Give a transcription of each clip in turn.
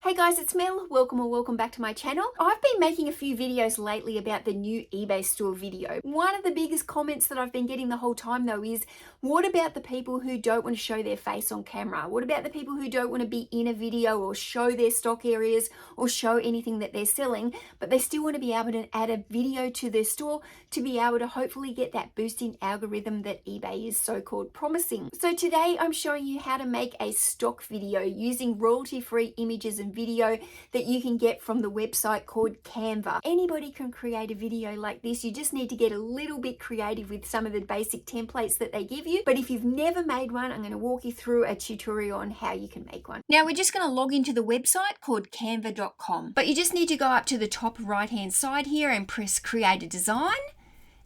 Hey guys, it's Mel. Welcome back to my channel. I've been making a few videos lately about the new eBay store video. One of the biggest comments that I've been getting the whole time though is, what about the people who don't want to show their face on camera? What about the people who don't want to be in a video or show their stock areas or show anything that they're selling, but they still want to be able to add a video to their store to be able to hopefully get that boost in algorithm that eBay is so-called promising. So today I'm showing you how to make a stock video using royalty-free images and video that you can get from the website called Canva. Anybody can create a video like this. You just need to get a little bit creative with some of the basic templates that they give you. But if you've never made one, I'm going to walk you through a tutorial on how you can make one. Now we're just going to log into the website called canva.com. But you just need to go up to the top right hand side here and press create a design.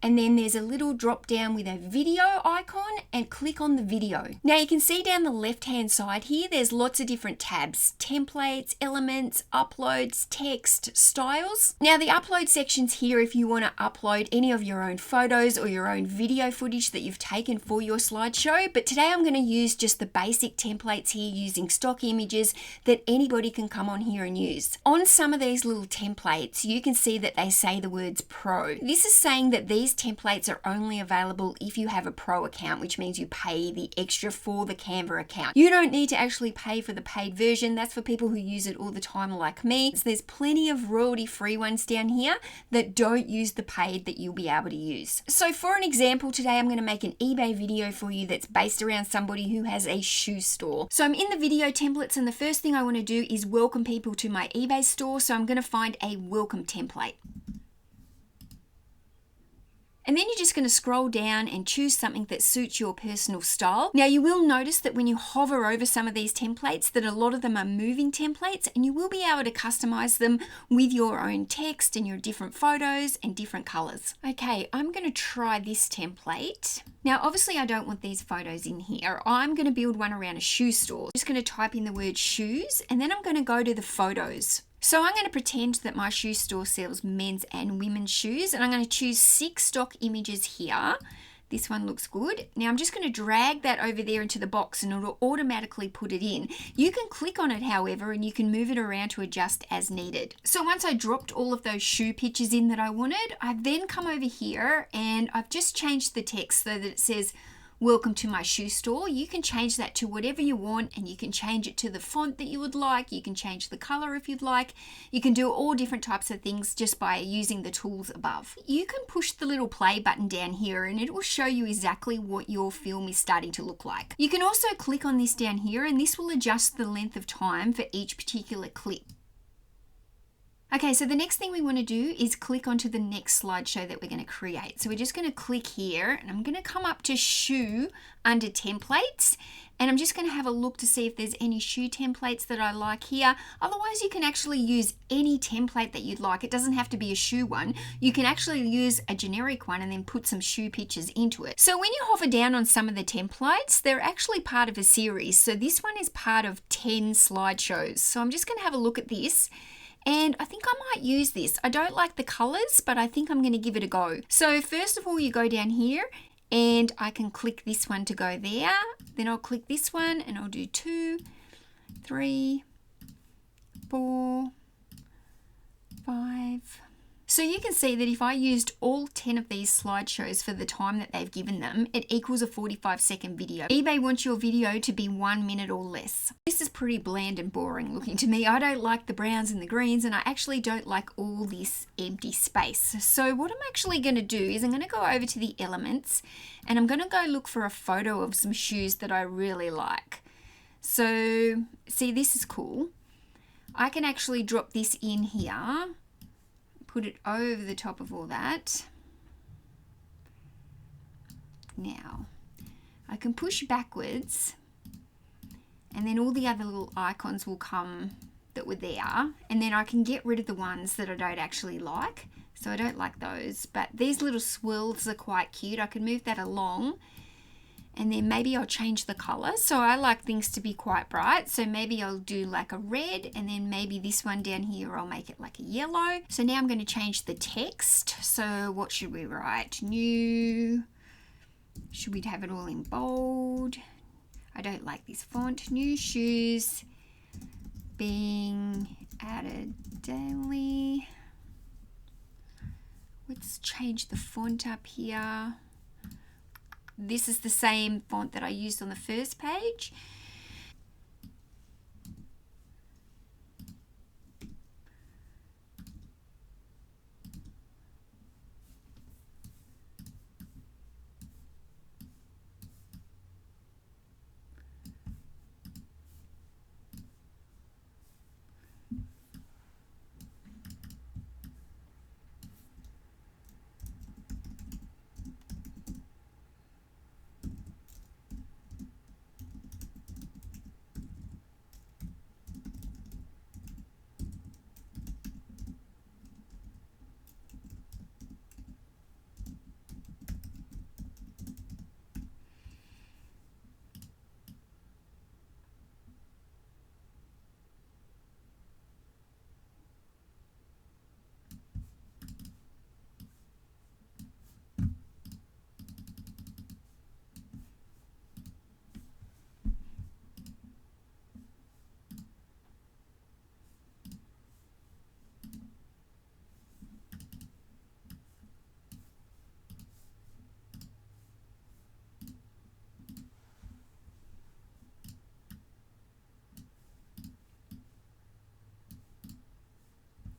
And then there's a little drop down with a video icon and click on the video. Now you can see down the left hand side here, there's lots of different tabs, templates, elements, uploads, text, styles. Now the upload section's here if you want to upload any of your own photos or your own video footage that you've taken for your slideshow. But today I'm going to use just the basic templates here using stock images that anybody can come on here and use. On some of these little templates, you can see that they say the words pro. This is saying that these templates are only available if you have a pro account, which means you pay the extra for the Canva account. You don't need to actually pay for the paid version. That's for people who use it all the time like me. So there's plenty of royalty free ones down here that don't use the paid that you'll be able to use. So for an example, today I'm going to make an eBay video for you that's based around somebody who has a shoe store. So I'm in the video templates and the first thing I want to do is welcome people to my eBay store. So I'm going to find a welcome template. And then you're just going to scroll down and choose something that suits your personal style. Now you will notice that when you hover over some of these templates that a lot of them are moving templates, and you will be able to customize them with your own text and your different photos and different colors. Okay, I'm going to try this template. Now obviously I don't want these photos in here. I'm going to build one around a shoe store. I'm just going to type in the word shoes and then I'm going to go to the photos. So I'm going to pretend that my shoe store sells men's and women's shoes, and I'm going to choose 6 stock images here. This one looks good. Now I'm just going to drag that over there into the box and it'll automatically put it in. You can click on it, however, and you can move it around to adjust as needed. So once I dropped all of those shoe pictures in that I wanted, I've then come over here and I've just changed the text so that it says, welcome to my shoe store. You can change that to whatever you want, and you can change it to the font that you would like. You can change the color if you'd like. You can do all different types of things just by using the tools above. You can push the little play button down here and it will show you exactly what your film is starting to look like. You can also click on this down here and this will adjust the length of time for each particular clip. Okay, so the next thing we want to do is click onto the next slideshow that we're going to create. So we're just going to click here and I'm going to come up to shoe under templates, and I'm just going to have a look to see if there's any shoe templates that I like here. Otherwise you can actually use any template that you'd like. It doesn't have to be a shoe one. You can actually use a generic one and then put some shoe pictures into it. So when you hover down on some of the templates, they're actually part of a series. So this one is part of 10 slideshows. So I'm just going to have a look at this. And I think I might use this. I don't like the colors, but I think I'm going to give it a go. So first of all, you go down here and I can click this one to go there. Then I'll click this one and I'll do 2, 3, 4, 5. So you can see that if I used all 10 of these slideshows for the time that they've given them, it equals a 45-second video. eBay wants your video to be 1 minute or less. This is pretty bland and boring looking to me. I don't like the browns and the greens, and I actually don't like all this empty space. So what I'm actually going to do is I'm going to go over to the elements and I'm going to go look for a photo of some shoes that I really like. So see, this is cool. I can actually drop this in here. Put it over the top of all that. Now, I can push backwards and then all the other little icons will come that were there, and then I can get rid of the ones that I don't actually like. So I don't like those, but these little swirls are quite cute. I can move that along. And then maybe I'll change the color. So I like things to be quite bright. So maybe I'll do like a red, and then maybe this one down here, I'll make it like a yellow. So now I'm going to change the text. So what should we write? New. Should we have it all in bold? I don't like this font. New shoes being added daily. Let's change the font up here. This is the same font that I used on the first page.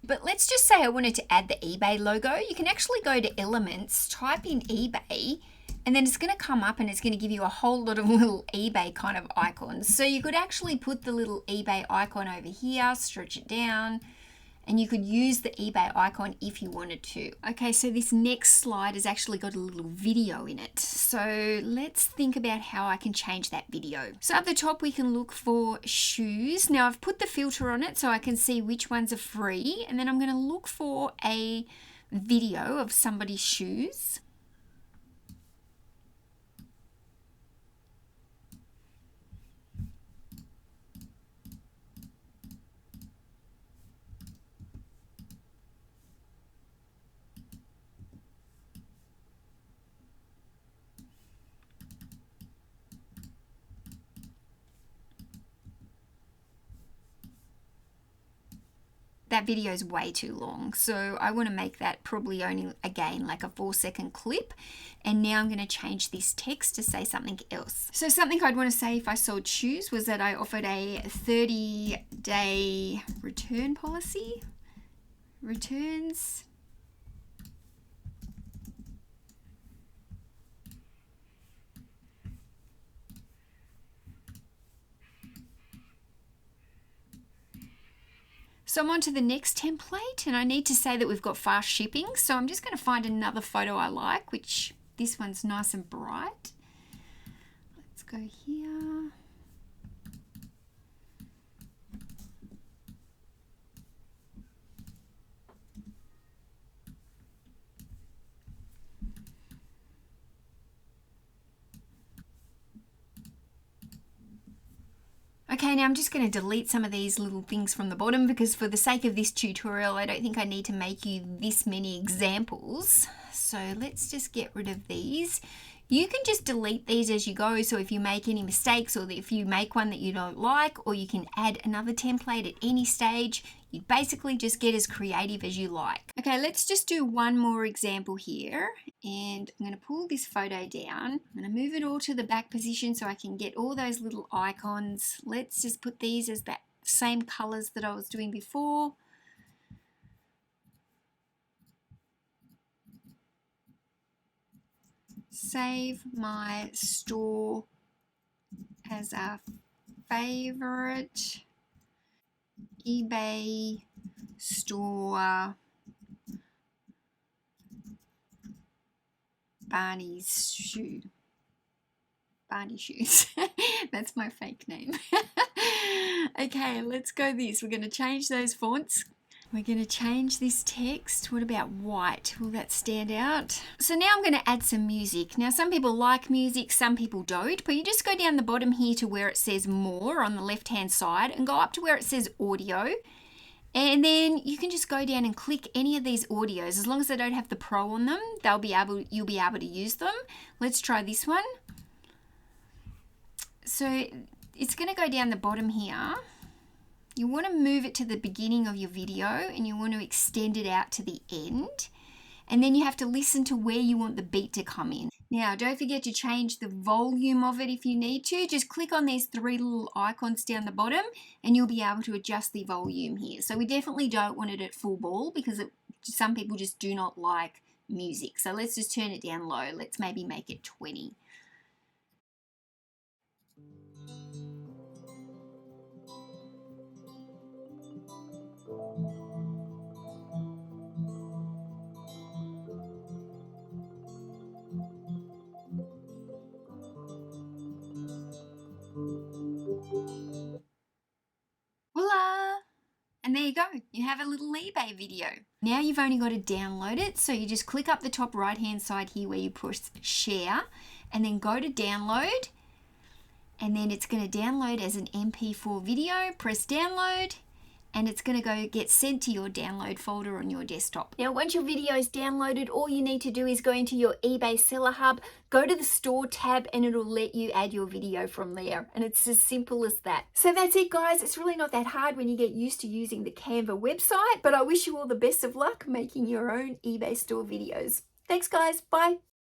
But let's just say I wanted to add the eBay logo. You can actually go to Elements, type in eBay, and then it's going to come up and it's going to give you a whole lot of little eBay kind of icons. So you could actually put the little eBay icon over here, stretch it down, and you could use the eBay icon if you wanted to. Okay, so this next slide has actually got a little video in it. So let's think about how I can change that video. So at the top, we can look for shoes. Now I've put the filter on it so I can see which ones are free. And then I'm gonna look for a video of somebody's shoes. That video is way too long, so I want to make that probably only, again, like a 4-second clip. And now I'm going to change this text to say something else. So something I'd want to say if I sold shoes was that I offered a 30-day return policy. Returns. So I'm on to the next template, and I need to say that we've got fast shipping. So I'm just going to find another photo I like, which this one's nice and bright. Let's go here. Okay, now I'm just going to delete some of these little things from the bottom because for the sake of this tutorial, I don't think I need to make you this many examples. So let's just get rid of these. You can just delete these as you go. So if you make any mistakes or if you make one that you don't like, or you can add another template at any stage, you basically just get as creative as you like. Okay, let's just do one more example here. And I'm going to pull this photo down. I'm going to move it all to the back position so I can get all those little icons. Let's just put these as that same colors that I was doing before. Save my store as a favorite. eBay store Barney's shoe. Barney shoes. That's my fake name. Okay, let's go this. We're going to change those fonts. We're going to change this text. What about white? Will that stand out? So now I'm going to add some music. Now some people like music, some people don't, but you just go down the bottom here to where it says more on the left hand side and go up to where it says audio. And then you can just go down and click any of these audios. As long as they don't have the Pro on them, you'll be able to use them. Let's try this one. So it's going to go down the bottom here You want to move it to the beginning of your video and you want to extend it out to the end. And then you have to listen to where you want the beat to come in. Now, don't forget to change the volume of it if you need to. Just click on these three little icons down the bottom and you'll be able to adjust the volume here. So we definitely don't want it at full ball because some people just do not like music. So let's just turn it down low. Let's maybe make it 20. Voila! And there you go, you have a little eBay video. Now you've only got to download it, so you just click up the top right hand side here where you push share and then go to download, and then it's going to download as an MP4 video. Press download and it's going to go get sent to your download folder on your desktop. Now once your video is downloaded, all you need to do is go into your eBay Seller Hub, go to the store tab, and it'll let you add your video from there. And it's as simple as that. So that's it guys, it's really not that hard when you get used to using the Canva website, but I wish you all the best of luck making your own eBay store videos. Thanks guys, bye.